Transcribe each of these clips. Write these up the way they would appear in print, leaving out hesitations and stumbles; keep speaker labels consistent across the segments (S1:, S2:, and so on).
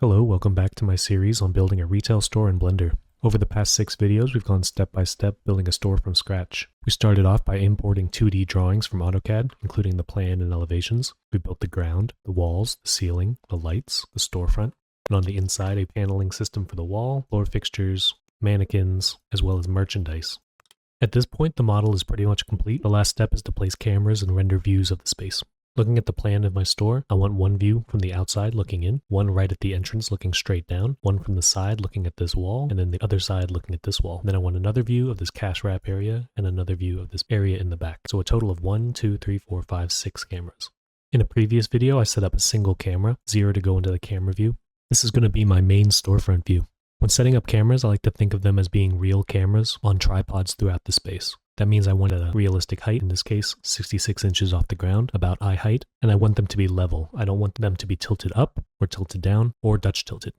S1: Hello, welcome back to my series on building a retail store in Blender. Over the past 6 videos, we've gone step by step building a store from scratch. We started off by importing 2D drawings from AutoCAD, including the plan and elevations. We built the ground, the walls, the ceiling, the lights, the storefront, and on the inside a paneling system for the wall, floor fixtures, mannequins, as well as merchandise. At this point, the model is pretty much complete. The last step is to place cameras and render views of the space. Looking at the plan of my store, I want one view from the outside looking in, one right at the entrance looking straight down, one from the side looking at this wall, and then the other side looking at this wall. And then I want another view of this cash wrap area and another view of this area in the back. So a total of 1, 2, 3, 4, 5, 6 cameras. In a previous video, I set up a single camera, 0 to go into the camera view. This is going to be my main storefront view. When setting up cameras, I like to think of them as being real cameras on tripods throughout the space. That means I want a realistic height, in this case 66 inches off the ground, about eye height, and I want them to be level. I don't want them to be tilted up or tilted down or Dutch tilted.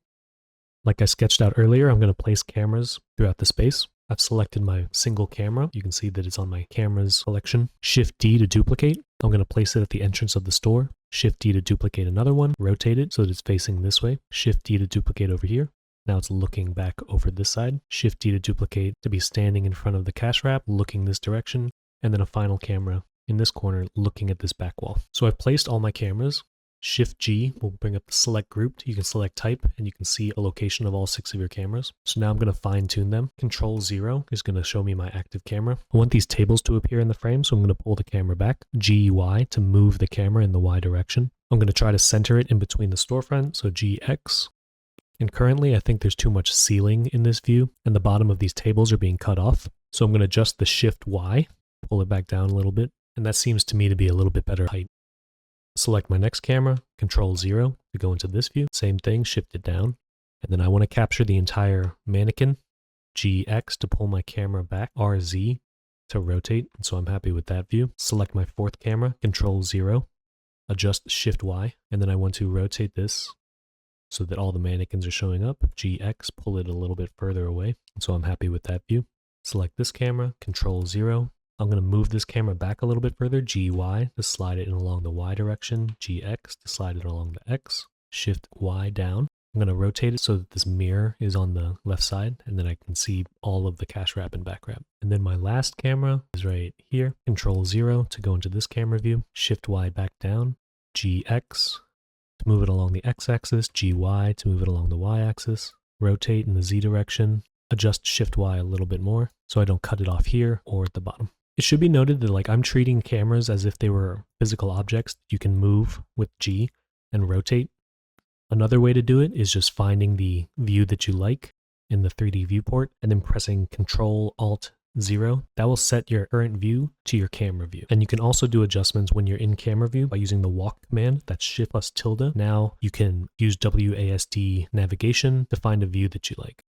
S1: Like I sketched out earlier, I'm going to place cameras throughout the space. I've selected my single camera. You can see that it's on my cameras selection. Shift D to duplicate. I'm going to place it at the entrance of the store. Shift D to duplicate another one. Rotate it so that it's facing this way. Shift D to duplicate over here. Now it's looking back over this side. Shift D to duplicate to be standing in front of the cash wrap, looking this direction, and then a final camera in this corner looking at this back wall. So I've placed all my cameras. Shift G will bring up the select group. You can select type and you can see a location of all 6 of your cameras. So now I'm going to fine tune them. Control 0 is going to show me my active camera. I want these tables to appear in the frame, so I'm going to pull the camera back. GY to move the camera in the Y direction. I'm going to try to center it in between the storefront, so GX. And currently, I think there's too much ceiling in this view, and the bottom of these tables are being cut off. So I'm going to adjust the Shift Y, pull it back down a little bit, and that seems to me to be a little bit better height. Select my next camera, Control 0 to go into this view. Same thing, shift it down. And then I want to capture the entire mannequin, GX to pull my camera back, RZ to rotate, and so I'm happy with that view. Select my fourth camera, Control 0, adjust Shift Y, and then I want to rotate this so that all the mannequins are showing up. GX, pull it a little bit further away. So I'm happy with that view. Select this camera, Control 0. I'm going to move this camera back a little bit further, GY, to slide it in along the Y direction, GX, to slide it along the X, Shift Y down. I'm going to rotate it so that this mirror is on the left side, and then I can see all of the cash wrap and back wrap. And then my last camera is right here, Control 0 to go into this camera view, Shift Y back down, GX, to move it along the x-axis, GY to move it along the y-axis, rotate in the z direction, adjust Shift Y a little bit more so I don't cut it off here or at the bottom. It should be noted that I'm treating cameras as if they were physical objects you can move with G and rotate. Another way to do it is just finding the view that you like in the 3D viewport and then pressing Control Alt 0. That will set your current view to your camera view. And you can also do adjustments when you're in camera view by using the walk command, that's Shift plus tilde. Now you can use WASD navigation to find a view that you like.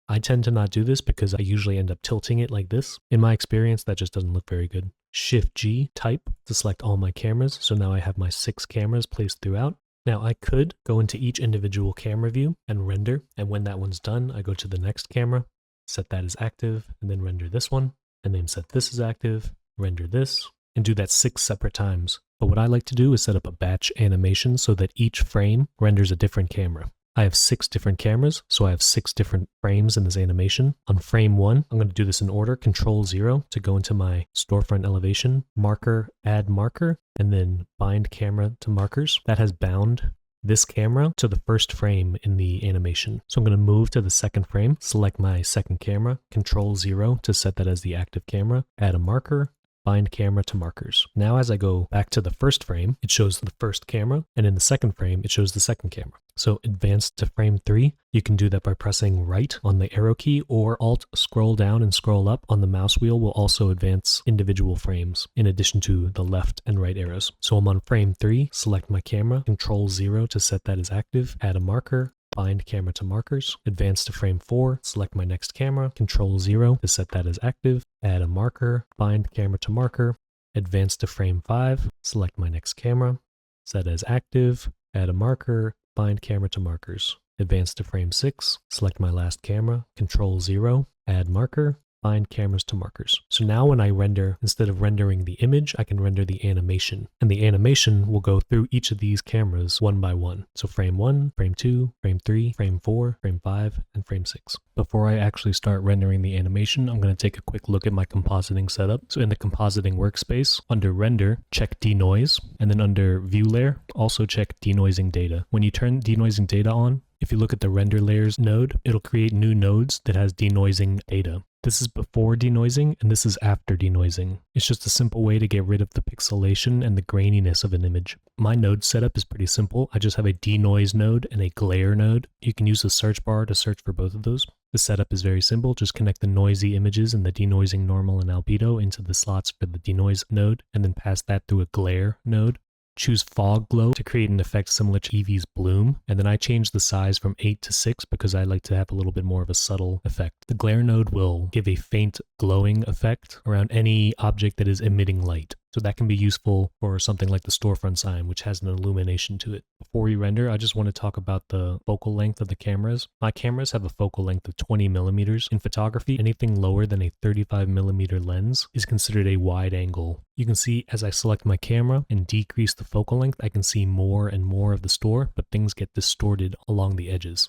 S1: I tend to not do this because I usually end up tilting it like this. In my experience, that just doesn't look very good. Shift G, type to select all my cameras. So now I have my 6 cameras placed throughout. Now I could go into each individual camera view and render. And when that one's done, I go to the next camera, set that as active, and then render this one, and then set this as active, render this, and do that 6 separate times. But what I like to do is set up a batch animation so that each frame renders a different camera. I have 6 different cameras, so I have 6 different frames in this animation. On frame 1, I'm going to do this in order, Control 0 to go into my storefront elevation, marker, add marker, and then bind camera to markers. That has bound this camera to the first frame in the animation. So I'm going to move to the second frame, select my second camera, Control 0 to set that as the active camera, add a marker, bind camera to markers. Now as I go back to the first frame, it shows the first camera, and in the second frame, it shows the second camera. So advance to frame 3, you can do that by pressing right on the arrow key, or Alt scroll down and scroll up on the mouse wheel will also advance individual frames in addition to the left and right arrows. So I'm on frame 3, select my camera, Control 0 to set that as active, add a marker, bind camera to markers, advance to frame 4, select my next camera, Control 0 to set that as active, add a marker, bind camera to marker, advance to frame 5, select my next camera, set as active, add a marker, bind camera to markers, advance to frame 6, select my last camera, Control 0, add marker, bind cameras to markers. So now when I render, instead of rendering the image, I can render the animation. And the animation will go through each of these cameras one by one. So frame 1, frame 2, frame 3, frame 4, frame 5, and frame 6. Before I actually start rendering the animation, I'm going to take a quick look at my compositing setup. So in the compositing workspace, under render, check denoise, and then under view layer, also check denoising data. When you turn denoising data on, if you look at the render layers node, it'll create new nodes that has denoising data. This is before denoising, and this is after denoising. It's just a simple way to get rid of the pixelation and the graininess of an image. My node setup is pretty simple. I just have a denoise node and a glare node. You can use the search bar to search for both of those. The setup is very simple. Just connect the noisy images and the denoising normal and albedo into the slots for the denoise node, and then pass that through a glare node. Choose fog glow to create an effect similar to Eevee's bloom, and then I change the size from 8 to 6 because I like to have a little bit more of a subtle effect. The glare node will give a faint glowing effect around any object that is emitting light. So that can be useful for something like the storefront sign, which has an illumination to it. Before we render, I just want to talk about the focal length of the cameras. My cameras have a focal length of 20 millimeters. In photography, anything lower than a 35 millimeter lens is considered a wide angle. You can see as I select my camera and decrease the focal length, I can see more and more of the store, but things get distorted along the edges.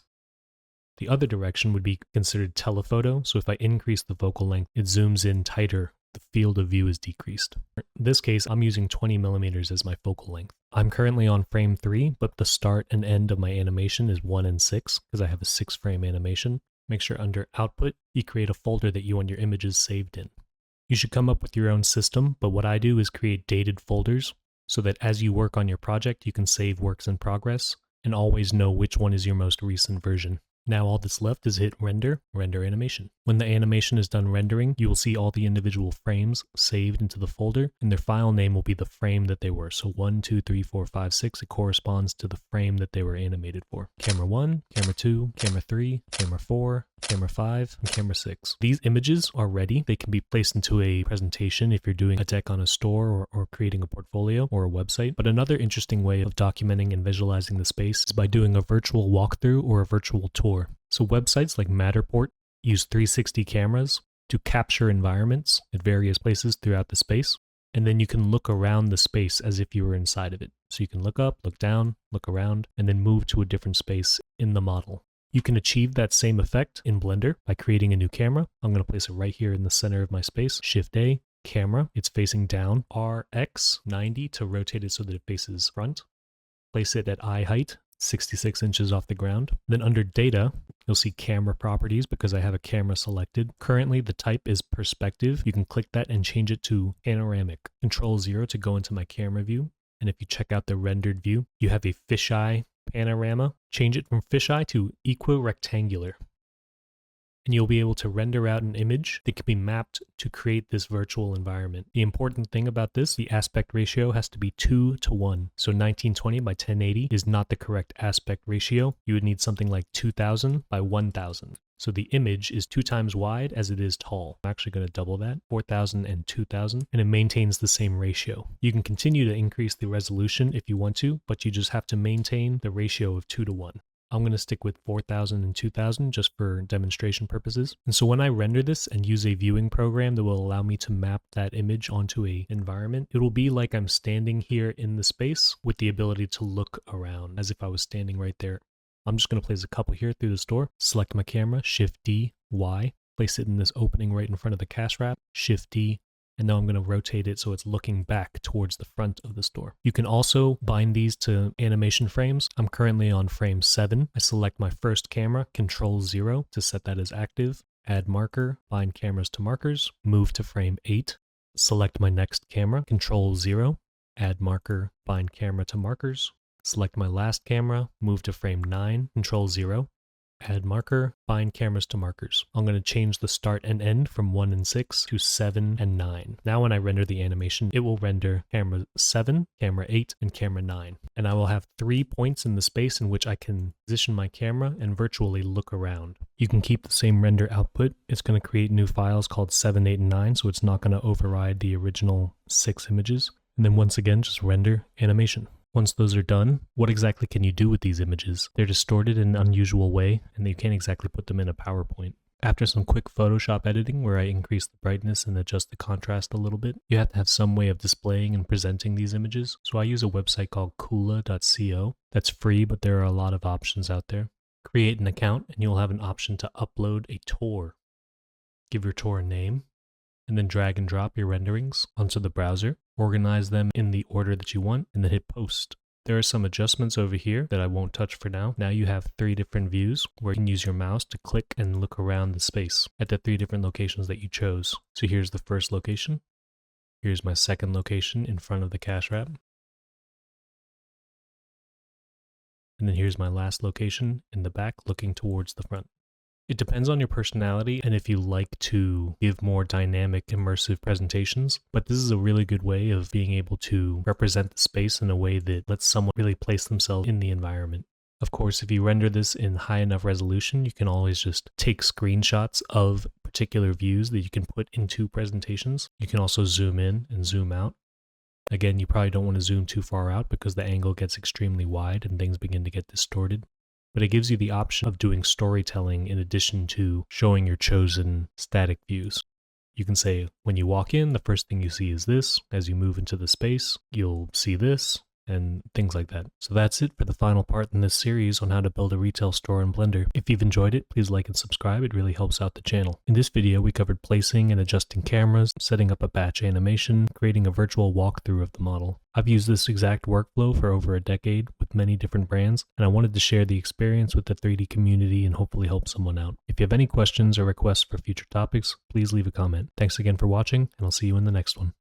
S1: The other direction would be considered telephoto. So if I increase the focal length, it zooms in tighter. The field of view is decreased. In this case, I'm using 20 millimeters as my focal length. I'm currently on frame 3, but the start and end of my animation is 1 and 6 because I have a 6-frame animation. Make sure under output, you create a folder that you want your images saved in. You should come up with your own system, but what I do is create dated folders so that as you work on your project, you can save works in progress and always know which one is your most recent version. Now all that's left is hit render, render animation. When the animation is done rendering, you will see all the individual frames saved into the folder, and their file name will be the frame that they were. So 1, 2, 3, 4, 5, 6, it corresponds to the frame that they were animated for. Camera 1, camera 2, camera 3, camera 4, camera 5, and camera 6. These images are ready. They can be placed into a presentation if you're doing a deck on a store or creating a portfolio or a website. But another interesting way of documenting and visualizing the space is by doing a virtual walkthrough or a virtual tour. So websites like Matterport use 360 cameras to capture environments at various places throughout the space. And then you can look around the space as if you were inside of it. So you can look up, look down, look around, and then move to a different space in the model. You can achieve that same effect in Blender by creating a new camera. I'm going to place it right here in the center of my space. Shift A, camera, it's facing down. RX 90 to rotate it so that it faces front. Place it at eye height, 66 inches off the ground. Then under data, you'll see camera properties because I have a camera selected. Currently, the type is perspective. You can click that and change it to panoramic. Control 0 to go into my camera view. And if you check out the rendered view, you have a fisheye panorama. Change it from fisheye to equirectangular. And you'll be able to render out an image that can be mapped to create this virtual environment. The important thing about this, the aspect ratio has to be 2 to 1. So 1920 by 1080 is not the correct aspect ratio. You would need something like 2000 by 1000. So the image is 2 times wide as it is tall. I'm actually going to double that, 4000 and 2000, and it maintains the same ratio. You can continue to increase the resolution if you want to, but you just have to maintain the ratio of 2 to 1. I'm going to stick with 4000 and 2000 just for demonstration purposes. And so when I render this and use a viewing program that will allow me to map that image onto an environment, it will be like I'm standing here in the space with the ability to look around as if I was standing right there. I'm just going to place a couple here through the store, select my camera, Shift D, Y, place it in this opening right in front of the cash wrap, Shift D, and now I'm going to rotate it so it's looking back towards the front of the store. You can also bind these to animation frames. I'm currently on frame 7. I select my first camera, Control 0 to set that as active, add marker, bind cameras to markers, move to frame 8, select my next camera, Control 0, add marker, bind camera to markers, select my last camera, move to frame 9, Control 0, add marker, bind cameras to markers. I'm going to change the start and end from 1 and 6 to 7 and 9. Now when I render the animation, it will render camera 7, camera 8, and camera 9. And I will have 3 points in the space in which I can position my camera and virtually look around. You can keep the same render output. It's going to create new files called 7, 8, and 9, so it's not going to override the original 6 images. And then once again, just render animation. Once those are done, what exactly can you do with these images? They're distorted in an unusual way, and you can't exactly put them in a PowerPoint. After some quick Photoshop editing where I increase the brightness and adjust the contrast a little bit, you have to have some way of displaying and presenting these images. So I use a website called kula.co. That's free, but there are a lot of options out there. Create an account and you'll have an option to upload a tour. Give your tour a name, and then drag and drop your renderings onto the browser. Organize them in the order that you want, and then hit post. There are some adjustments over here that I won't touch for now. Now you have 3 different views where you can use your mouse to click and look around the space at the 3 different locations that you chose. So here's the first location. Here's my second location in front of the cash wrap. And then here's my last location in the back looking towards the front. It depends on your personality and if you like to give more dynamic, immersive presentations, but this is a really good way of being able to represent the space in a way that lets someone really place themselves in the environment. Of course, if you render this in high enough resolution, you can always just take screenshots of particular views that you can put into presentations. You can also zoom in and zoom out. Again, you probably don't want to zoom too far out because the angle gets extremely wide and things begin to get distorted. But it gives you the option of doing storytelling in addition to showing your chosen static views. You can say, when you walk in, the first thing you see is this. As you move into the space, you'll see this, and things like that. So that's it for the final part in this series on how to build a retail store in Blender. If you've enjoyed it, please like and subscribe. It really helps out the channel. In this video, we covered placing and adjusting cameras, setting up a batch animation, creating a virtual walkthrough of the model. I've used this exact workflow for over a decade with many different brands, and I wanted to share the experience with the 3D community and hopefully help someone out. If you have any questions or requests for future topics, please leave a comment. Thanks again for watching, and I'll see you in the next one.